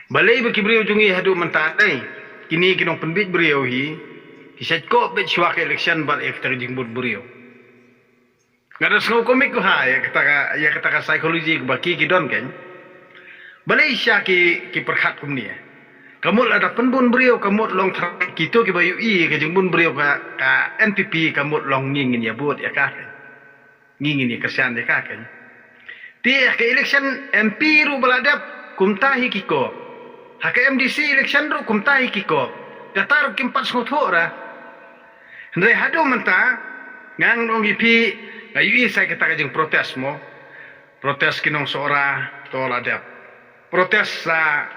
Balai bagi beliau jungi hadu mentai. Kini kinong penbit beliau hisat ko bet syuak election bar ektar jingbut beliau. Ngada snow komik ko ha ya kata ka psikologi baki kidon kan. Balai sya ki perhat kum ni. Kamut ada penbun beliau kamut long kito ki bayu ke jingbun beliau ka NPP kamut long ngingin ya buat ya ka. Ngingin ya kersian ya ka kan. Ti ke election MP ru baladap kumtahi kiko. Haka MDC election ru kumtahi kiko. Datar kimpat snotora. Ndai hadu menta ngang nong ipi ngayu saya kata kajeng protes mo. Protes kinong seora toladap. Protes sa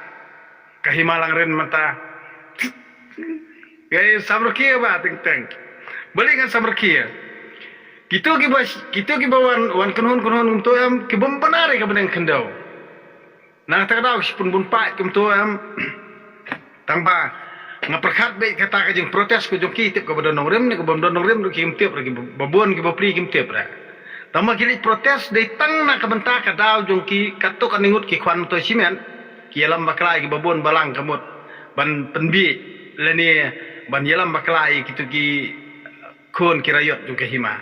kahimalang ren menta. Gaya samrokia ba teng. Balik ngan samrokia. Kita ki bawan wan kunhun untuk am ki bombanare ka benang kendau. Nah takdaw sipun bun pa kum to am tangpa ngaperkat be kata ka jeng protes ko jong kitip ka badon rem ne ka badon rem ki kitip lagi babon ki bapri ki kitip ra. Tama kili protes dei tang na ka benta ka daw jong ki katok aningut ki kwan to simen ki alam baklai ki babon balang kamut ban penbi leni ban yalam baklai kitu ki kon kirayot jong ka hima.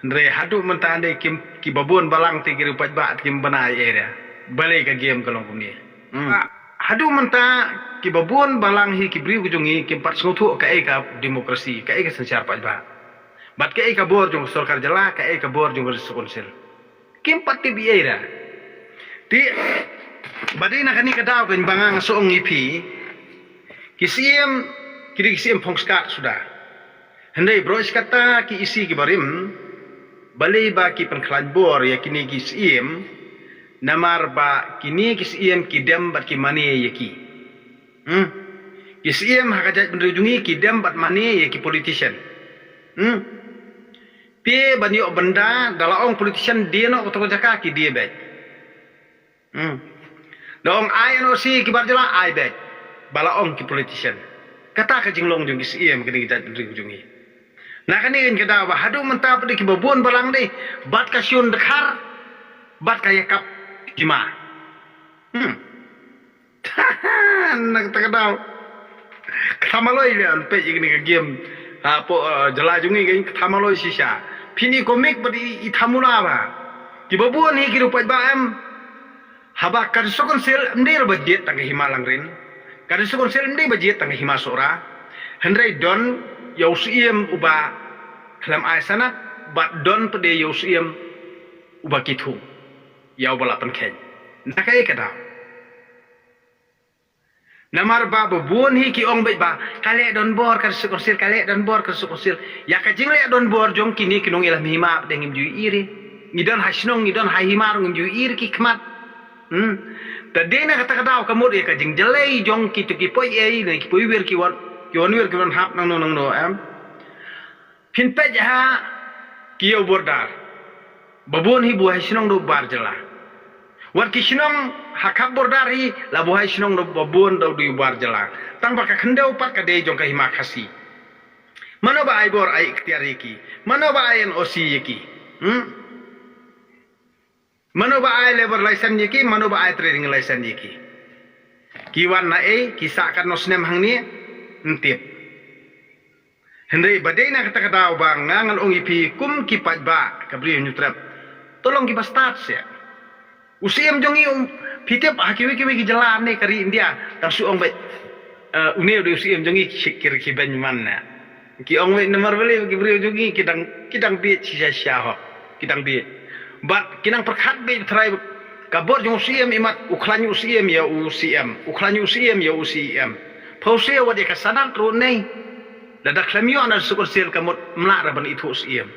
Ndre hadu mentande ki babon balang ti ki rupat ba kim banai area. Balai ka game kalong kumni. Hadu menta ki babon balang hi ki bri ujungi ki pat snguthu ka eka demokrasi ka eka sensyar pat ba. Bat ka eka bor jong sarkar jala ka eka bor jong konsel. Kim pat ti biera. Ti badai na kani ka daw kan bangang soong ipi kisiem kiri kisiem pongskat sudah. Hendai bro kata ki isi ki barim balai ba ki penklan bor ya kini kisiem namar ba kini kisiem kidem bat ki mani yaki. Kisiem hakajat benrujungi kidem bat mani yaki politician. Pi banyo benda dalaong politician dia no otong jaka ki dia bet. Daong ai no si ki barjala ai bet. Balaong ki politician. Kata ka jinglong jung kisiem kini kijat benrujungi. Nah kanin kada ba hadu mentap di ki babon balang dei bat ka syun dekhar bat kaya kap Kima. Nak takadaw. Katamaloy lian pe igni ka game. Po jala jungi gain katamaloy sisya. Pini komik badi ithamula ba. Ki babuan hi ki rupat ba am. Haba kan sokon sel ndir budget tang himalang rin. Kan sokon sel ndir budget tang himasora. Hendrai don yausiem uba klam aisana bat don pede yausiem uba kitu. Yau balapan ken. Nakai kada. Namar ba buon hi ki ong bet ba kale don bor kan sukursil kale don bor kan sukursil ya ka jingle don bor jong kini kinong ilah hima dengim ju iri ngidon hasnong ngidon himar ngim ju iri ki kmat tadena kata kada kamud ya ka jing jelei jong ki tu ki poi ei ne ki poi wer ki wan wir ki wan hap nang no am pin pe ja ki yo bordar babon hi buah sinong do bar jela wan ki sinong hakap bordari la buah sinong do babon do di bar jela tang ba ka khendau pat ka de jong ka hima khasi mano ba ai bor ai ikhtiar yeki mano ba ai osi yeki mano ba ai labor license yeki mano ba ai trading license yeki ki wan na e ki sa kan no snem hang ni ntip hendai badai na kata kata bang ngangal ong ipi kum ki pat ba kabri nyutrap tolong ki start sia usiam jongi pitep hakiwi ki jalan ni kari India tang su ong bet une do usiam jongi sikir ki ban manna ki ong we nomor beli ki bri jongi kidang bi sia ho kidang bi bat kinang perkhat bi try kabor jong usiam imat uklanyu usiam ya usiam uklanyu usiam ya usiam pause wadi kasanan tru nei dadak klamio ana sukur sel kamut mla raban itu usiam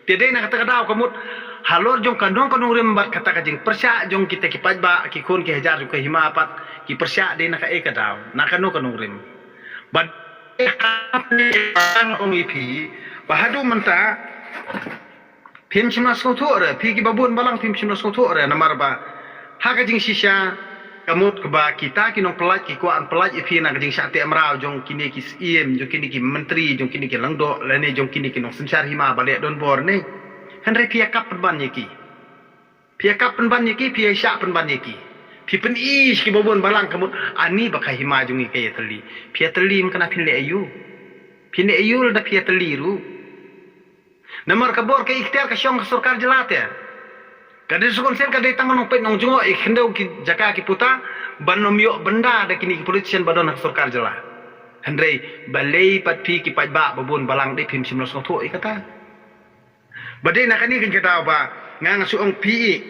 tiadai na kata kata kamut halor jong kanong rimbat kata kajing persya jong kita ki pajba ki kun ki hajar jong ki himapat ki persya de na ka e kadaw na kanong rim bad ang ong ipi bahadu menta pim chimna sothore pi ki babun balang pim chimna sothore namar ba ha kajing sisya kamut keba kita kinong pelaj ki kuan pelaj ipi na kajing syate amrau jong kini ki iem jong kini ki menteri jong kini ki langdo lene jong kini kinong sensar hima balik don bor ne Henry pia kap penban yeki. Pia kap penban yeki, pia syak penban yeki. Pipen ish ki babon balang kamut ani baka hima jungi kaya teli. Pia teli mkana pinle ayu. Pinle ayu da pia teli ru. Namar kabor ke ikhtiar ka syong sarkar jelat ya. Kada sukon sen kada tang nong pet nong jungo ikhendau ki jaka ki puta ban nomyo benda da kini politician badon sarkar jelat. Hendrei balai patpi ki pajba babon balang de pim simlos ngotho ikata. Badai nakani kan kata ba ngang suong pi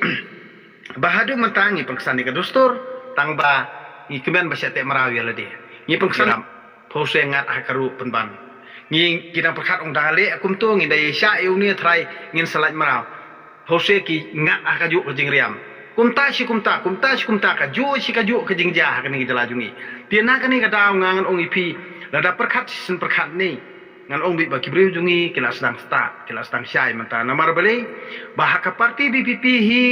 bahadu mentangi pengkesan ke dustur tang ba ngi kemen basyate marawi ala dia. Ngi pengkesan pose ngat hakaru penban. Ngi kidang perkat ong dale akum tu ngi dai sya eu ni trai ngin salat maraw. Pose ki ngat akaju ke jingriam. Kumta ka ju si ka ju ke jingjah kan ngi jalajungi. Tiana kan ni kata ngangan ong ipi lada perkat sin perkat ni ngan ong bi baki briu jungi kila sedang start kila sedang syai menta namar bali bahaka parti BPP hi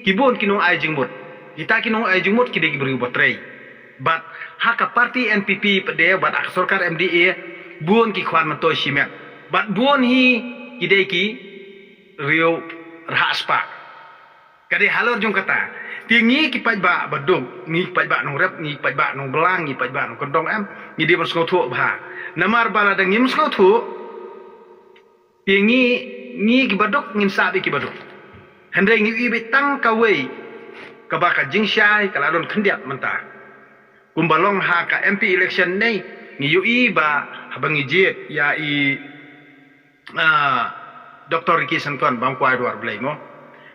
kibon kinong ai jingmut kita kinong ai jingmut kide briu botrei bat haka parti NPP pede bat ak sarkar MDA buon ki khwan mantoy simet bat buon hi kide ki riu rahaspa kade halor jong kata tingi ki pajba badung ni pajba nong rep ni pajba nong belang ni pajba nong kondong am ni dia bersko thu bha namar bala dang ngim sko thu tingi ni ki baduk ngin sabi ki baduk handai ngi ibe tang kawei ka baka jingshai kala don khendiat menta kumbalong ha ka MP election nei ni ui ba habangi jet ya i Dr. Ricky Santuan bangkwai duar blai mo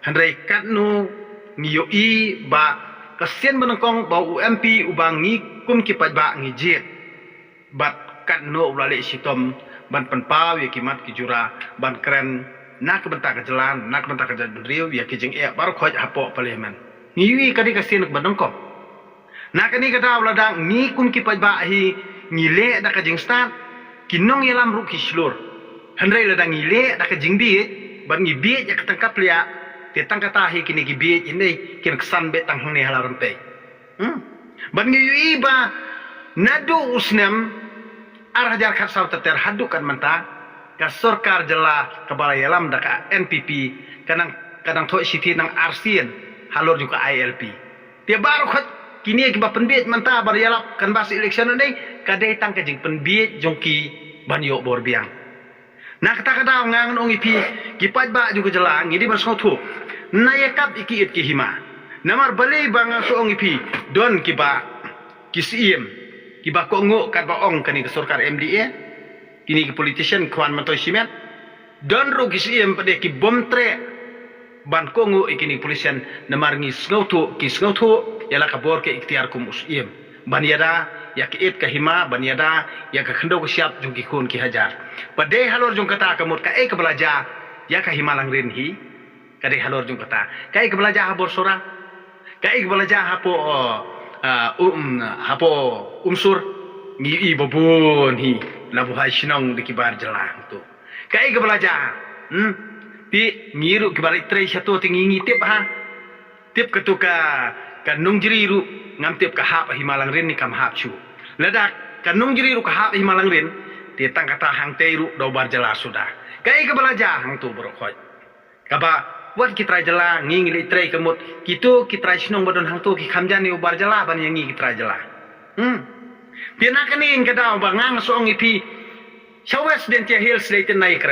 handai kat nu ngiyo i ba kasien menengkong ba UMP ubang ngi kum ki pajba ngi jet bat kan no ulale sitom ban penpaw ya kimat ki jura ban keren nak bentak ke jalan nak bentak ke jalan riu ya ki jing bar khoj hapo parliament ngiwi kadi kasien menengkong nak ni kata uladang ngi kum ki pajba hi ngile da ka jing start kinong yalam ru ki slur handai ladang ngile da ka jing bi ban ngi bi ya ketangkap lia tetang kata hi kini gibi ini kin kesan betang hang ni halaran pe ban ngi iba nadu usnam arhajar khat saw teter hadukan menta ka sarkar jela kabala yalam daka NPP kadang thoi siti nang arsien halor juga ILP dia baru khat kini ki ba penbiet menta bar yalap kan bas election ni kadai tang ka jing penbiet jongki banyo bor biang nak kata ngangan ong ipi kipat ba juga jelang ngidi ban sotu nayakap iki it ki hima namar bali bang so ong ipi don kiba kisiem kiba ko ngo kat ba ong kani ke sarkar MDA kini ki politician kwan mantoy simet don ro kisiem pade ki bom tre ban ko ngo ikini politician namar ngi sngotu ki sngotu yala kabor ke ikhtiar kum usiem ban yada ya ki it ka hima ban yada ya ka khndo ko siap jung ki khun ki hajar padai halor jung kata kamut ka e ka belaja ya ka himalang rin hi kadai halor jung kata ka e ka belaja habor sora ka e ka belaja hapo umsur ni i babon hi labu hai sinong di kibar jelang tu ka e ka belaja ti ngiru ki balik tre satu tingi tip ha tip ketuka kanung jiriru ngam tip ka hap himalang rin ni kam hap chu ledak kanung jiriru ka hap himalang rin ti tang kata hang teiru do bar jela sudah kai ka belaja hang tu bro khoj kaba wat kitra jela ngi ngi tre kemut kitu kitra sinong badon hang tu ki khamjani bar jela ban yang ngi kitra jela pina kani kada bangang soong ipi chawes dentia hills leitin naik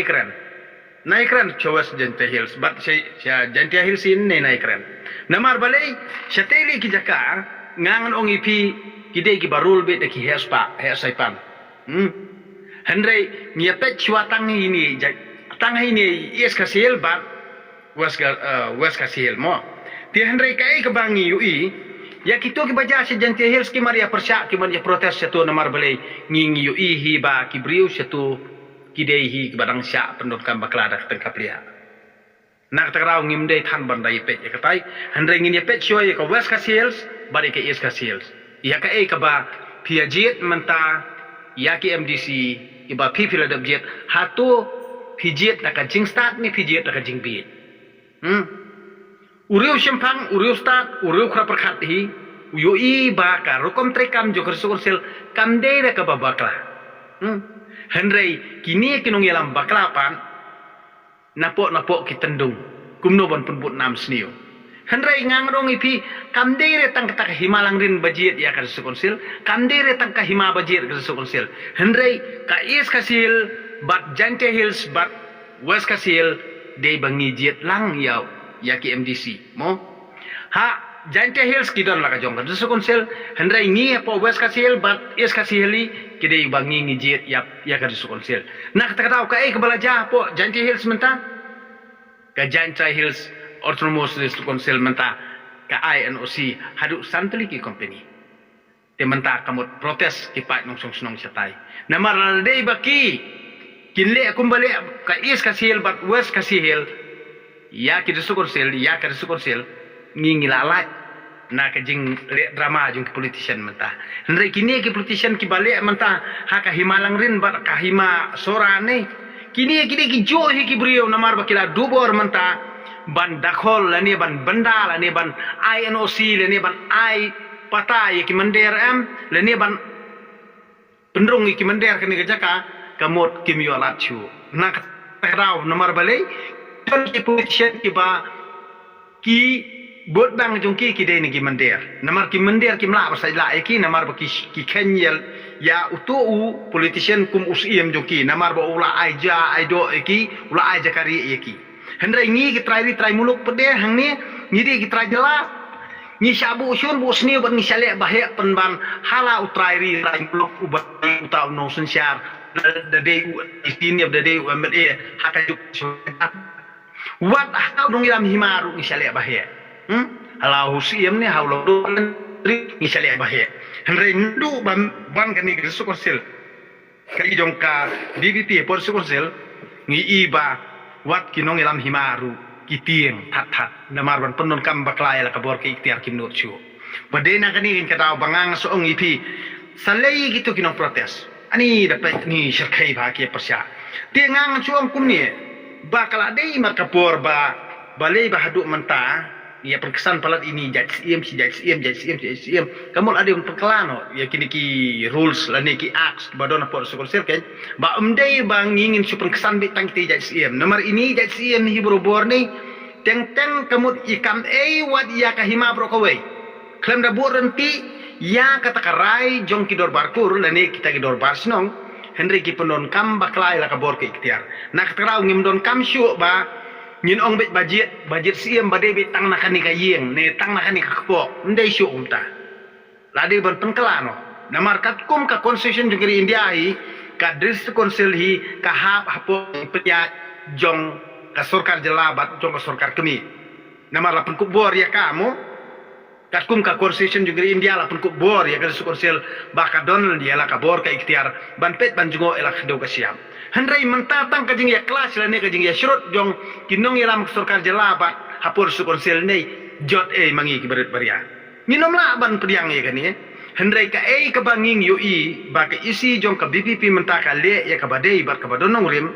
keren chawes dentia hills bat saya dentia hills ini naik keren namar balai sateli ki jaka ngangan ong ipi kide ki barul be de ki hesaipan Hendrai ngiapet chuatang ini tang ini yes kasil bat was kasil mo ti Hendrai kai ke bangi ui ya kito ki baja se jante hills ki maria persya ki maria protes satu namar balai ngingi ui hi ba ki briu satu kidei hi ki badang sya pendot kam baklada tengkap lia nak takrau ngimdei than bandai pe ya katai Hendrai ngini pet shoy ka west kasil bari ke yes kasil ya ka e ka ba piajit menta yaki MDC iba pipila dabjet hatu pijet daka jing start ni pijet daka jing biet uriu simpang uriu start uriu khra perkhat hi uyo i ba ka rokom trekam jo kersur sel kam de daka babakla Hendrai kini kinong yalam baklapan napok kitendung kumno ban punput nam snio Hendrai ngangrong ipi kamdere tang kata himalang rin bajet ya kada sukonsil kamdere tang ka hima bajet kada sukonsil hendrai ka is kasil bat jante hills bat west kasil de bangi jet lang yaw ya ki MDC mo ha jante hills kidon la ka jong kada sukonsil hendrai ngi po west kasil bat is kasili kidai bangi ngi jet ya kada sukonsil nak kata kata ka ka balaja po jante hills menta ka jante hills Autonomous Council menta ka INOC hadu santli ki company te menta kamot protes ki pat nong song satai namar dei baki kinle kumbale ka is kasil bat west kasil ya ki desu council ya ka desu council ngingilalat na ka jing le drama jung politician menta ndre kini ki politician ki bale menta ha ka himalang rin bat ka hima sorane kini ki johi ki brio namar bakila dubor menta ban dakhol lani ban benda lani ban INOC lani ban I pata ki mender lani ban pendrung ki mender kini kejaka kamot kim yo lachu nak takraw nomor balai ton ki politician ki ba ki bot bang jongki ki dei ni ki mender nomor ki mender ki mla basai la ki nomor ba ki kenyel ya utu politician kum usiem jongki nomor ba ula aja aido ki ula aja kari ki hendrai ngi ki trai muluk pede hang ni ngidi ki trai jela ni syabu usun bu sni ban ni sale bahya penban hala utrai ri trai muluk ubat utau no sensyar da de istini da de MLA hakajuk wat how dong ilam himaru ni sale bahya hala husiem ni haulo ri ni sale bahya hendrai ndu ban kan ni sukonsil kai jongka BBP por sukonsil ngi iba wat kinong ilam himaru kitieng that namar ban penon kam baklaya la kabor ke ikhtiar kim nur chu badena kani kin kata bangang soong ipi salai gitu kinong protes ani dapat ni syarkai ba ke persya tiengang chuang kum ni ba kala dei mar kapor ba balai ba haduk menta ya perkesan palat ini jajiem kamu ada yang perkelano ya kini ki rules la ni ki acts badona por sukul sirken ba umdai bang ingin su perkesan bi tang ti jajiem nomor ini jajiem hi borobor ni teng kamu ikam wat ya kahima bro kowe klem da bor renti ya kata karai jong ki dor barkur la ni kita ki dor barsnong Henry ki penon kam baklai la kabor ke ikhtiar nak terau ngim don kam syu ba nyin ong bet budget siem bade bet tang nakani ka yeng ne tang nakani ka kpo ndai syu umta lade ban penkelano namar kat kum ka constitution jungri India hi ka district council hi ka hapo petya jong ka sarkar jelabat jong ka sarkar kemi namar la penkuk bor ya kamu kat kum ka constitution jungri India la penkuk bor ya ka district council baka don dia la ka bor ka ikhtiar ban pet ban jungo elak do ka siam hendrai mentatang kajing ya kelas la ne kajing ya syurut jong kinong ilam sarkar jelabat hapur sukonsil nei jot mangi ki berit baria minom la ban priang ye kani hendrai ka ka banging UI ba ka isi jong ka BPP mentaka le ya ka badai bar ka badonong rim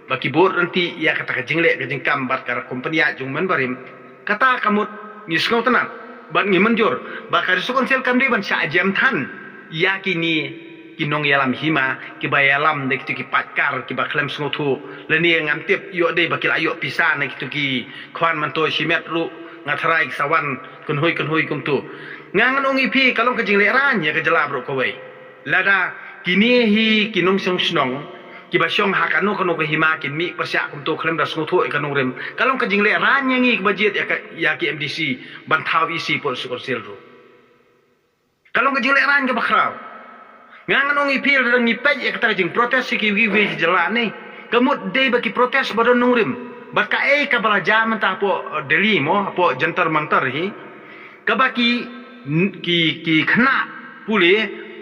ba ki bor nanti ya kata kajing le kajing kambat ka kompani jong men barim kata kamut ngisngau tenan ban ngi menjur ba ka sukonsil kamdi ban sa jam than ya kini kinong yalam hima kibayalam de ki patkar ki baklem sngotu leni ngantip yo de bakil ayo pisa na kitu ki khwan manto simet ru ngatrai sawan kunhui kumtu ngangan ongi pi kalong kajing leran ya kejela bro kowe lada kini hi kinong snong ki basyong hakanu kono ke hima kin mi persya kumtu klem das ngotu ikanong rem kalong kajing leran yang ngi bajet ya ki MDC bantaw isi por sukonsil ru kalong kajing leran ke bakrau ngangan ongi pil dan ngipej ya kata jing protes si kiwi jela ni kemut dei bagi protes badon nungrim baka ka balaja mentah po Delhi mo po jantar mantar hi kabaki ki khna puli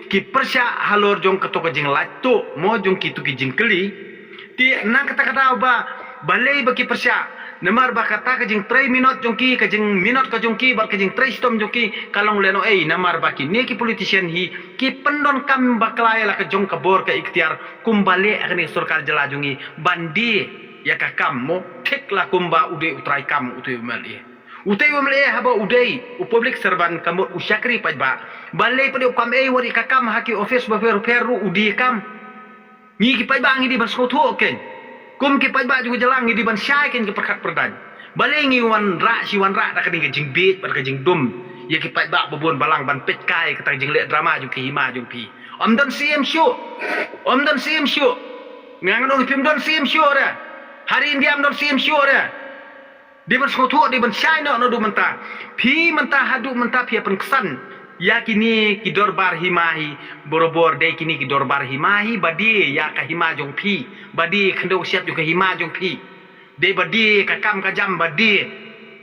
ki persya halor jong kato jing latu mo jong ki tu ki jing keli ti nang kata ba balai bagi persya namar ba kata ka jing 3 minut jongki ka jing minut ka jongki bar ka jing 3 stom jongki kalong leno namar ba ki ne ki politician hi ki pendon kam baklaya la ka jong ka bor ka ikhtiar kumbale akani sarkar jela jongi bandi ya ka kam mo thik la kumba ude utrai kam utu mali utai mali haba udai u public serban kam usyakri pajba balai pade kam wari ka kam haki office ba peru udi kam ni ki pajba ngi di ban skoto ken kum ki pajba juga jelang di ban syai ken ki perkat perdan balengi wan ra dak ni jing beat ban ka jing dum ya ki pai ba bobon balang ban pet kai ka jing le drama jung ki hima jung pi dan CM show ngang dong film don CM show ra hari India don CM show ra di ban sotu di ban China no do menta pi menta hadu menta pi pen kesan ya kini ki dorbar himahi borobor de kini ki dorbar himahi badi ya ka hima jong pi badi khando siap jong ka hima jong pi de badi ka kam ka jam badi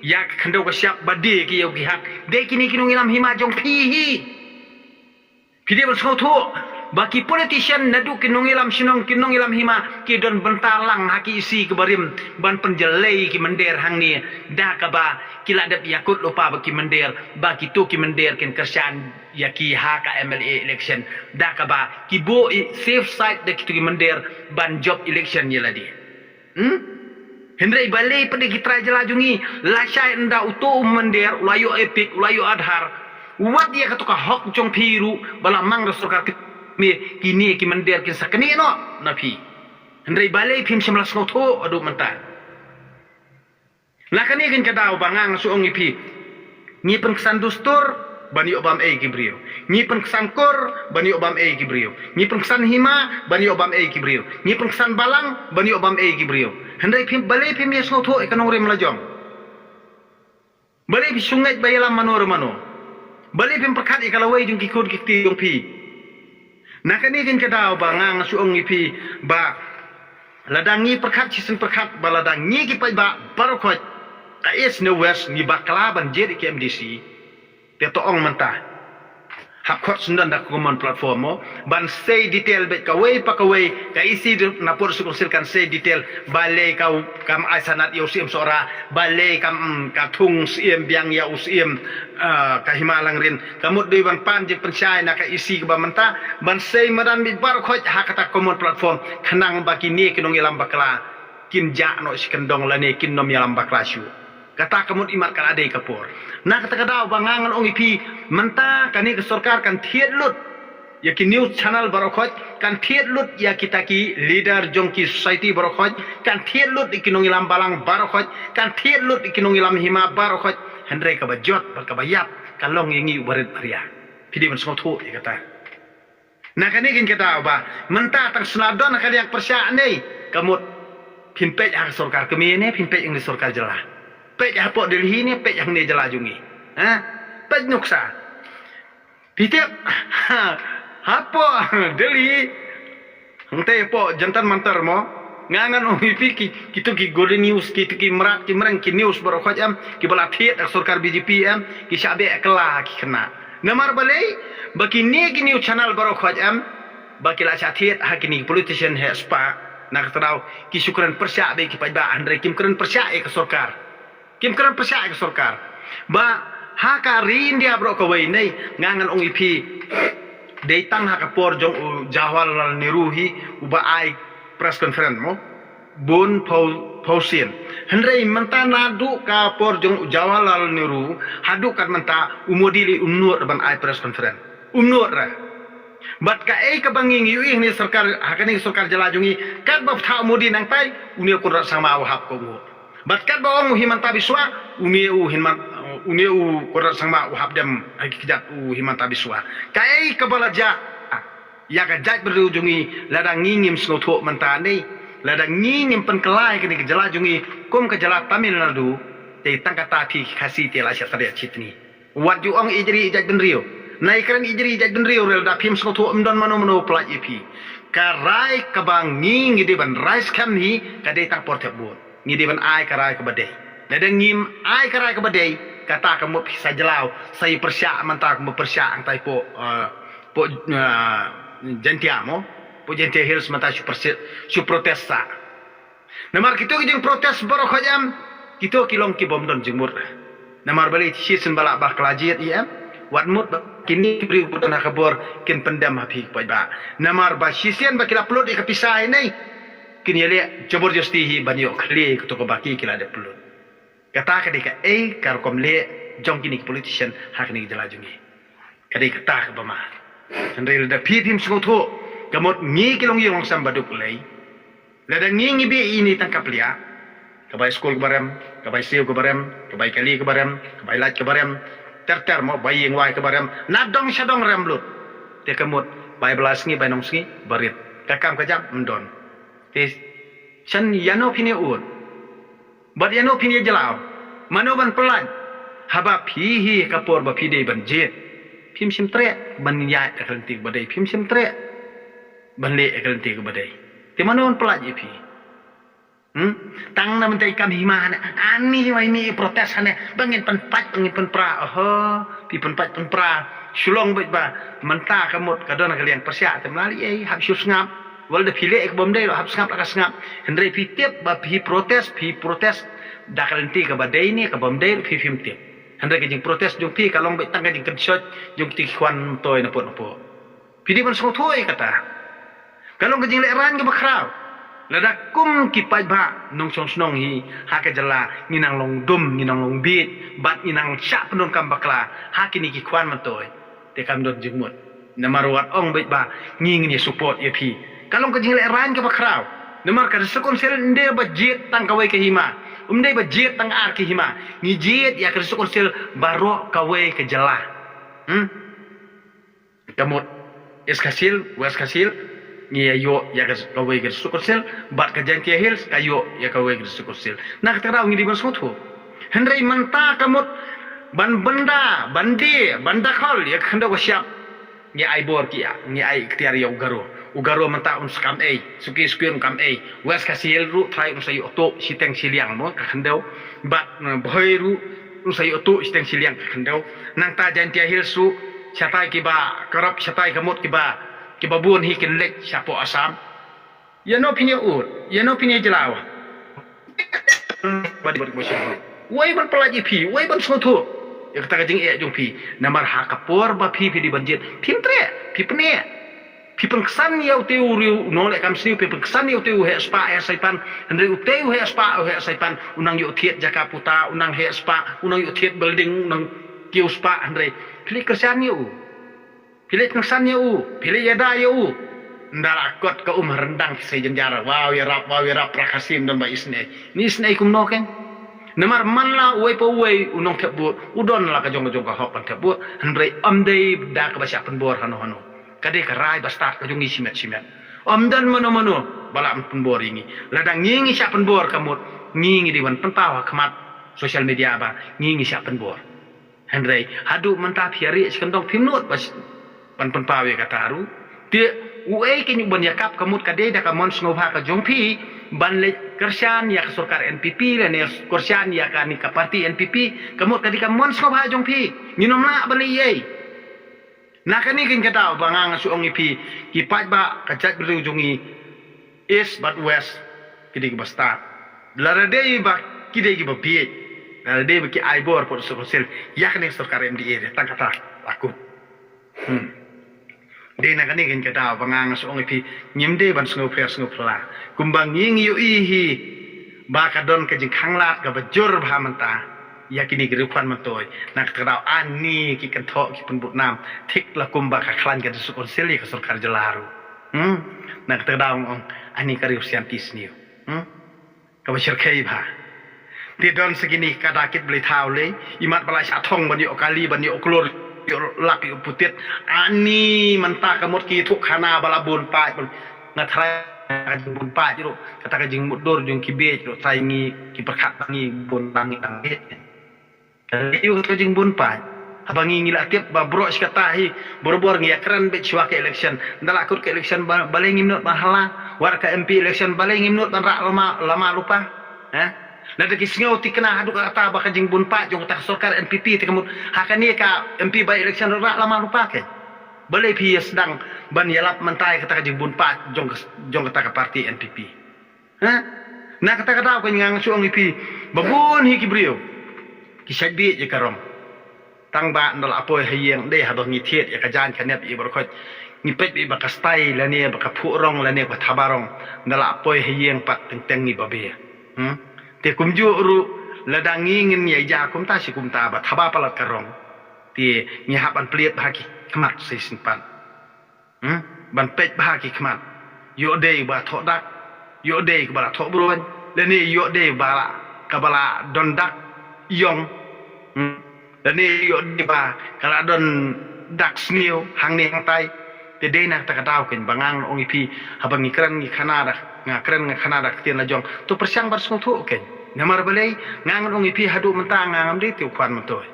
ya khando ka siap badi ki yo ki hak de kini kinung ilam hima jong pi hi pi de ban sotu baki politician nadu kinung ilam sinong kinung ilam hima ki don bentalang haki isi ke barim ban penjelai ki mender hang ni dah ka ba kila dat yakut lupa baki mender baki tu ki mender kin kersan ya ki ha ka MLA election dah ka ba ki bo safe side de ki mender ban job election ni ladi Hendrai balai pada kita jelajungi lasai enda utu mender ulayu epic ulayu adhar wat dia katuka hok jong piru bala mang rasulka me kini ki mender kin sakni no napi hendrai balai phim semlas no tho adu menta lakani kin kadau bangang suong ipi ni pengkesan dustur bani obam kibrio ni pengkesan kor bani obam kibrio ni pengkesan hima bani obam kibrio ni pengkesan balang bani obam kibrio hendrai phim balai phim yes no tho ekanong rem lajong balai sungai bayalam manor mano balai phim perkat ikalawai jung kikut kikti jong pi nakani kin kadau bangang suong ipi ba ladangi perkat sisen perkat baladangi ki pai ba barokot ka is no west ni bakla ban jeri ki MDC te to ong mentah hap khot sundan dak common platform mo ban say detail bet ka way pa ka way ka isi na por sukonsilkan say detail balai ka kam aisanat yo sim sora balai kam ka thung sim biang ya usim ka himalang rin kamut deui ban pan je pensai na ka isi ka menta ban say madan bit bar khot hakata common platform khanang baki ni kinong ilam bakla kin ja no sikendong lane kin nom yalam bakla syu kata kamut imat kan adai kapor na kata kadau bangangan ong ipi menta kani ke sarkar kan thiet lut ya ki news channel barokhot kan thiet lut ya kita ki leader jongki society barokhot kan thiet lut ikinong ilam balang barokhot kan thiet lut ikinong ilam hima barokhot hendrai ka bajot ka bayap kalong yengi ubarit maria pidi men sotho kata na kani kin kata ba menta tang snadon kali yang persya nei kamut pimpej hak sarkar kemi ne pimpej ing sarkar jelah pej hapo Delhi ni pej yang ni jelajungi pej nuksa pitip hapo Delhi hangte po jantan mantar mo ngangan umipi kitu ki golden news kitu ki merat ki merang ki news barokhot am ki bala thiet sarkar BJP am ki sabe ekla ki kena namar balai baki ni ki news channel barokhot am baki la thiet hakini politician he spa nak tahu ki syukran persya be ki pajba andre kim keren persya ke sarkar kim keran persya ke sarkar ba haka rin dia bro ko wei nei ngangan ong ipi dei tang haka por jong Jawaharlal Nehru hi uba ai press conference mo bun pausin hendrai menta nadu ka por jong Jawaharlal Nehru hadu kan menta umodili umnur ban ai press conference umnur ra bat ka ei ka banging yu ni sarkar hakani sarkar jalajungi kat ba tha umodi nang pai unia kurat sama wahab ko ngo batkat bawang himanta biswa uniu korat sama uhab dem hakijat himanta biswa kai kabalaja ya ka jaj berujungi ladang ngingim snotho mantani ladang ngingim penkelai kini kejalajungi kum kejala Tamil Nadu te tangkata thi khasi te la syatria chitni wat ju ong ijri jaj benrio nai kran ijri jaj benrio rel da phim snotho mdon mano plaj ipi karai kabang ngingi de ban rais kam ni kadai tak portable ni dia ban ai karai ke badai ladang ngim ai karai ke badai kata kamu bisa jelau saya persyak mantap kamu persyak ang tai po jentiamo po jentia hills mata su protesta namar kita kijing protes baru khajam kita kilong ki bom don jengmur namar bali sisen balak bah kelajit ya wat mut kini beri putana kabor kin pendam hapi ba namar ba sisen ba kila plot ikapisai nei kini le jabor justihi banyo khle ko to baki kila de pulut kata kadika karkom le jong kini politician hakni jalajungi kadika kata ka bama andai da pitim sngotho gamot ngi kilong yong sambaduk lei lada ngi bi ini tangkap lia kebai sekolah kebarem, kebai siu kebarem, kebai kali kebarem, kebai laj kebarem, ter mau bayi yang wai kebarem, nadong syadong remblut, dia kemut, bai belas ngi, bai nong ngi, barit, kakam kajam mendon, tis, sen yano pini ud, bat yano pini jelau, manoban pelan, haba pihi kapor ba pide ban jet, pim sim tre, ban yai akalantik badai, pim sim tre, ban le akalantik badai, ti manoban pelan je pi. Tang na mentay kam himana ani ini protes hane bangin penpat bangin penpra pi penpat penpra sulong bet ba menta kamut kadon kalian persya temlali hab sus ngap wal de pile ek bom dei hab ngap akas ngap hendrei pi tiap ba pi protes da kalian ti ka badai ni ka bom dei pi fim tiap hendrei ke jing protes jung pi kalong bet tang ke jing kensot jung ti khwan toy na pot pi di ban song thoi kata kalong ke jing le ran ke bakrau lada kum kipai ba nong song snong hi ha ke jala ninang long dum ninang long bit bat ninang sya pendon kam bakla ha kini ki kwan matoy te kam dot jengmut namar wat ong bit ba nging ni support ye pi kalong ke jingle ran ke bakrau namar ka sekon sel nde ba jet tang kawai ke hima nde ba jet tang ar ke hima ni jet ya ke sekon sel baro kawai ke jala kamut es kasil was kasil ni ayo ya kawai ke sukosel bat ke jantia hills kayo ya kawai ke sukosel nak terau ngi di masuthu hendrai menta kamut ban benda bandi banda khol ya khanda ko syap ni ai bor ki ni ai ikhtiar ya ugaro menta un skam suki skuin kam wes kasil ru trai un sayo to siteng siliang mo ka khandau bat bhoi ru un sayo to siteng siliang ka khandau nang ta jantia hills su chatai ki ba karap chatai kamut ki ba kibabun hi kinlek siapo asam yano pinya yano pinya jelawa badi wai ban pelaji pi wai ban soto ya kata jing jung pi namar ha kapor ba pi di banjir pintre pi pene pi pengsan ya uteu no le kam siu pi pengsan ya uteu he spa ya saipan andre uteu he spa he saipan unang yu thiet jaka puta unang he spa unang yu thiet building unang kiu spa andre pilih kersan yu pilih ngesan ya pilih yada ya ndara kot ke rendang saya jenjara wow ya rap prakasim dan ba isne ni isne kum no ken namar manla uai po uai unong tebu udon la ka jong ka hok pan tebu hendrei amdei da ka basya penbor hano kade ka rai bastat ka jongi simet amdan mano bala penbor ini ladang ngingi sya penbor kamut ngingi diwan pentawa kemat sosial media ba ngingi sya penbor hendrei hadu menta phiari skendong phimnot bas pan pawe kataru dia uai ke nyuban yakap kamut kade da kamon snobha ka jongpi ban le kersian ya surkar NPP le ne kersian ya ka ni ka parti NPP kamut kadi kamon snobha jongpi nginomna bali ye nakani kin kata bangang suong ipi kipat ba kajat bru jongi east but west kidi ke basta larade ba kidi ke babiet larade ba ki aibor por sosial yakni surkar MDA tang kata aku Dina kani kin kata bangang suong ipi nyimde ban snopla kumbang ying yu ihi ba kadon ke jing khanglat ka bajur bha manta yakini gerupan mantoy nak terau ani ki kenthok ki penbut nam thik la kumba ka khlan ka sukon seli ka surkar jelaru nak terau ani kari usiantis niu ka bashir khai bha ti don segini kadakit beli taule imat balai sathong ban yo kali ban yo klor yo lak yo putit ani menta kamut ki thuk khana balabun pa na thrai bun pa jero kata ka jing mudur jung ki be jero sai ngi ki perkhat ngi bun tangi tangi iyo ka jing bun pa abangi ngi la tiap ba bro skatahi bor-bor ngi akran be chwa ke election ndala akut ke election balai ngi minut mahala war ka MP election balai ngi minut tan ra lama lupa Nada kisngau ti kena hadu kata ba kajing bun pa jong tak surkar NPP ti kamut hakani ka MP by election ra lama lupa ke balai pi sedang ban yalap mentai kata kajing bun pa jong kata ka parti NPP na kata ko ngang suong ipi babun hi kibrio kisabi je karom tang ba ndal apoy hayeng de habang ni thiet ya kajan kanep i borkhot ni pet bi bakastai la ne bakapurong la ne ba thabarong ndal apoy hayeng pat teng ni babe te kumju ru ladang ngin ya ja kum ta si kum ta ba thaba palat karong ti ni hapan pliet bhaki khamat se simpan ban pet bhaki khamat yo de ba tho dak yo de ba tho bruan le ni yo de ba kabala don dak yong dan ni yo di ba kala don dak snio hang ni hang tai te de nak ta kadau ken bangang ong ipi habang ikran ni khanada ngakran nga khanada tien la jong tu persyang bar sung thu ken namar balai ngang ong ipi hadu mentang ngam de tu kwan matoy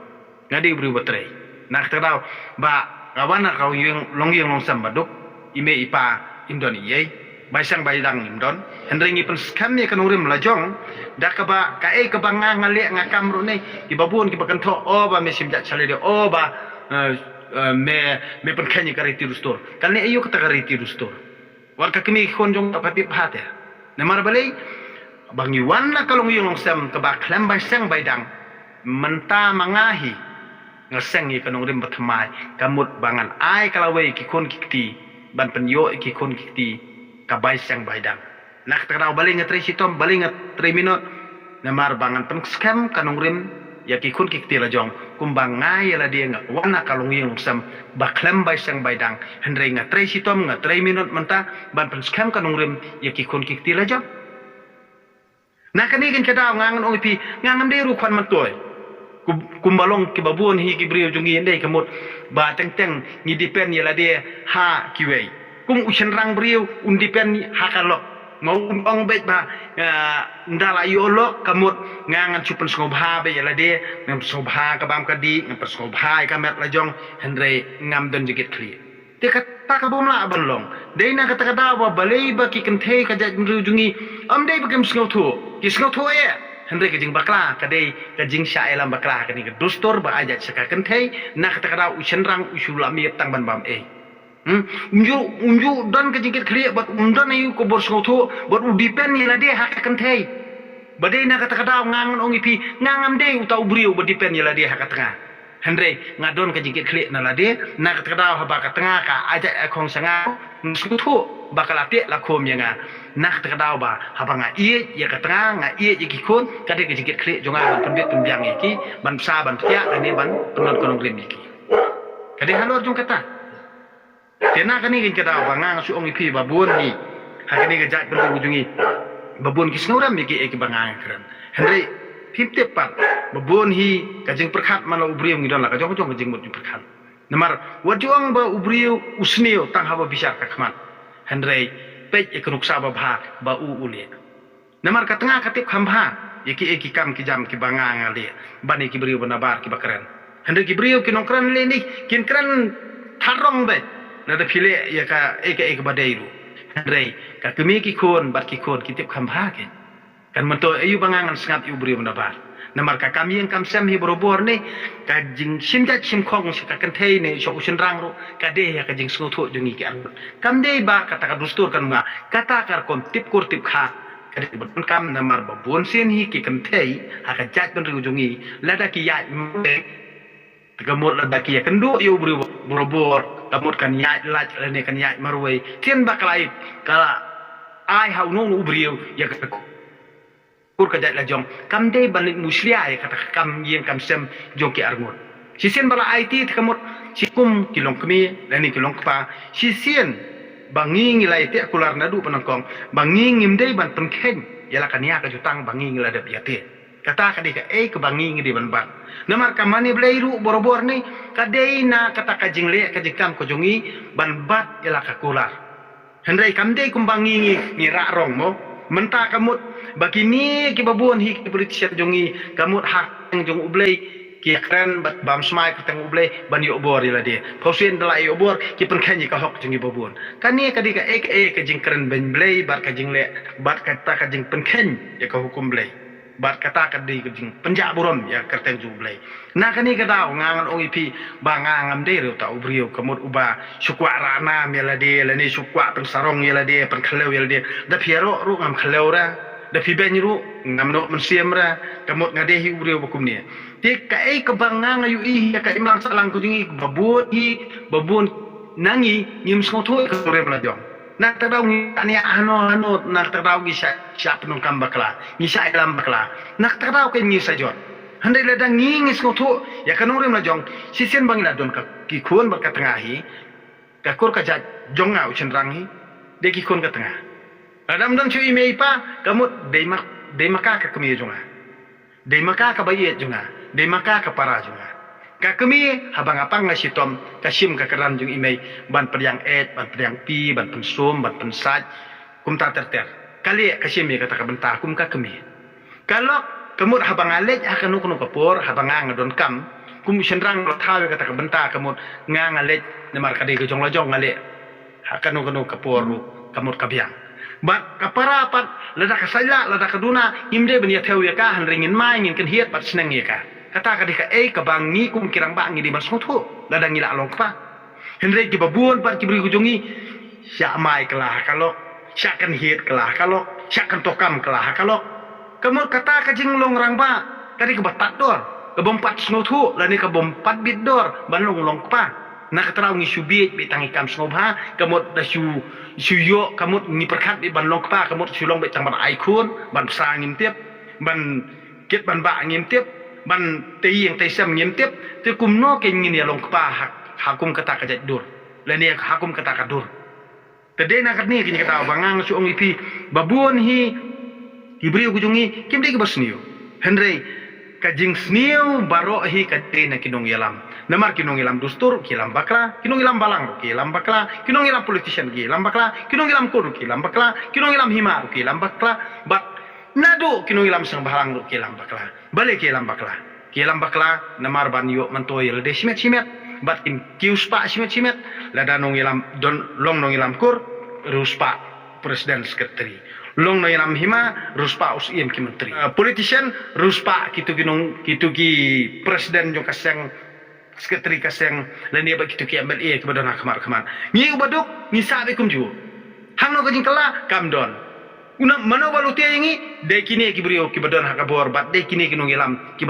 ngadi bru batrei nak ta kadau ba kawana kau yung long sam baduk ime ipa indoni ye baisang baidang imdon hendringi penskam ni kanurim lajong dakaba kae kabanga ngale ngakam ru nei ibabun kibakanto o ba mesim ja chale de o ba me penkanyi kariti rustor kalne ayo kata kariti rustor warka kami konjong tapati phate namar balai bangi wanna kalong yung sam kaba klam baisang baidang menta mangahi ngaseng ni kanurim batmai kamut bangan ai kalawai ki kon kikti ban penyo ki kon kikti kabay siyang baydang. Nakataraw baling at 3 sitom, baling at 3 minut, na marbangan pang scam kanong rim, yaki kun kiktila jong, kumbang nga yala dia nga, wana kalong yung sam, baklam bay siyang baydang, hendray nga 3 sitom, nga 3 minut manta, ban pang scam kanong rim, yaki kun kiktila jong. Nakanigan ka daw, ngangan o ipi, ngangan di rukwan mantoy. Kumbalong kibabuan hi kibriyo jong iinday kamot, ba teng-teng, ngidipen yala dia, ha kiway. Kung usian rang beriu undipen hakalok mau ong bet ba ndala yolo kamut ngangan chupen skobha be yala de ngam skobha kabam kadi ngam skobha kamet lajong hendre ngam don jigit kli te kata ka bomla abalong de na kata kata wa balei ba ki kenthe ka ja jungi am de bagam snotho ki snotho ye hendre ke jing bakla kadai ka jing sha elam bakla kani ke dostor ba aja saka kenthe na kata kata usian rang usula mi tang ban bam unju dan kejingkit kli buat undan ayu ko bor snotho buat udipen yala de hakakan thei badai na kata kata ngangan ong ipi ngangam de utau briu badipen yala de hakatanga hendre ngadon kejingkit kli na la de na kata kata ha ba katanga ka aja akong sanga snotho bakal ate la khom yanga na kata kata ba habanga iye ya katanga nga iye iki kon kade kejingkit kli jonga ban pembet pembiang iki ban sa ban pia ani ban penon konong grim iki kade halor jong kata tena kani kin kada bangang su ong ipi babun hi hakani ga jat pen ujungi babun ki snuram miki ek bangang kran hendai tipte pat babun hi kajing perkhat mana ubriu ngidon la kajong kajong kajing mut perkhat namar wajuang ba ubriu usnio tang haba bisar kakman hendai pej ek nuksa ba bha ba u ule namar katanga katip khambha yeki eki kam ki jam ki bangang ale bani ki briu banabar ki bakran hendai ki briu ki nongkran le ni kin kran tharong be nada pile ya ka eka badairu rei ka kemi ki kon bat ki kon kitip khambha ke kan manto ayu bangangan sangat yu bri mendabar namar ka kami yang kam sam hi borobor ne ka jing simja sim khong ka kan thei ne so usin rang ro ka de ya ka jing snu tho jungi ki an kam de ba kata ka dustur kan ma kata kar kon tip kur tip kha ka de bon kam namar ba bon sin hi ki kan thei ha ka jat kan ru jungi lada ki ya tegamot lada ki ya kendu yu bri borobor tamut kan yai laj lene kan yai marwai tien baklai kala ai hau no ubriu ya ka kur ka jat la jong kam de balik muslia ya kata kam yen kam sem jong ki arngot sisien bala IT kamut sikum kilong kemi lani kilong kpa sisien bangi ngilai te kular nadu panangkong bangi ngimdei ban tengkeng yala kan ya ka jutang bangi ngilada biate kata kadi ka ke bangi ngidi ban ban namar kamani bleiru borobor ni kadei na kata kajing le kajing kam ko jongi ban bat yala ka kular hendai kamdei kumbangi ni ra rong mo menta kamut bakini ki babun hi ki politician jongi kamut hak jong ublei ki kran bat bam smai ka tang ublei ban yo bor yala de phosien dala yo bor ki pen khanyi ka hok jongi babun kani kadi ka kajing kran ben blei bar kajing le bat kata kajing pen khen ya ka hukum blei bat kata kadi kajing penjak buron ya kerteng jublai na kani kada ngangan ong ipi bangangam de ro ta ubrio kamut uba sukwa rana mela de la ni sukwa pen sarong yela de pen khlew yela de da piero ru ngam khlew ra da pi ben ru ngam no men siem ra kamut ngade hi ubrio bakum ni te kai ka bangang ayu i ya ka imlang salang ku jingi babun nangi nyim skotho ka re bla jong nak tadaw ni ano nak tadaw gi siap nung kam bakla ni sa ilam bakla nak tadaw ke ni sa jot handai ladang ngis ngoto ya kanore na jong sisien bangila don ka ki khon bar ka tengahi ka kur ka jat jonga uchen rangi de ki khon ka tengah adam dan chui mei pa kamut de maka ka kemi jonga Dei maka ka bayet junga, dei maka ka para junga. Ka kemi habang apang nga sitom kasim ka keran jung imei ban peryang ban peryang pi, ban pensum, ban pensaj, kum ta terter. Kali kasim ye kata ka benta kum ka kemi. Kalau kemut habang alej akan nuku kapur habang ngadon kam kum sendrang lo tawe kata ka benta kemut ngalej nemar kade ke jong lojong ngale akan nuku kapur kamut kabiang. Bat kaparapat lada kasala lada kaduna imde benia teu ya ka han ringin mai ngin kan hiat pat seneng ya ka kata kadika kabangi kum kirang bangi di masnuthu lada ngila long pa henre ki babuon pat ki beri kujongi sya mai kelah kalau sya kan hiat kelah kalau sya kan tokam kelah kalau kamu kata kajing long rang ba tadi ke batat dor ke bompat snuthu lani ke bompat bit dor ban long pa nak terau ngi subit bi tangi kam snobha kamut da suyo kamut ni perkat di ban long pa kamut sulong be tang ban aikun ban sa ngim tiep ban ket ban ba ngim tiep ban tei yang tei sam ngim tiep te kum no ke ngin ya long pa hakum kata ka dur lani hakum kata ka dur tede na kat ni kini kata bangang suong ipi babun hi ibrio gujungi kim de ke basniu henry kajing sniu baro hi kate na kinong yalam namar kinong ilam dustur kilam bakla kinong ilam balang kilam bakla kinong ilam politician kilam bakla kinong ilam kur kilam bakla kinong ilam himar kilam bakla bat nado kinong ilam sang balang kilam bakla bale kilam bakla namar ban yo mantoy de simet bat in kiuspa simet lada nong ilam don long nong ilam kur ruspa presiden sekretari long nong ilam hima ruspa usim ki menteri politician ruspa kitu ki presiden jong kaseng sekretari kaseng lani ba kitu ki MLA ke badana kamar ngi ubaduk ngi sabe kum ju hangno ka jingkala kam don una mano baluti ngi de kini ki brio ki badana ka bor bat de kini kinong ilam ki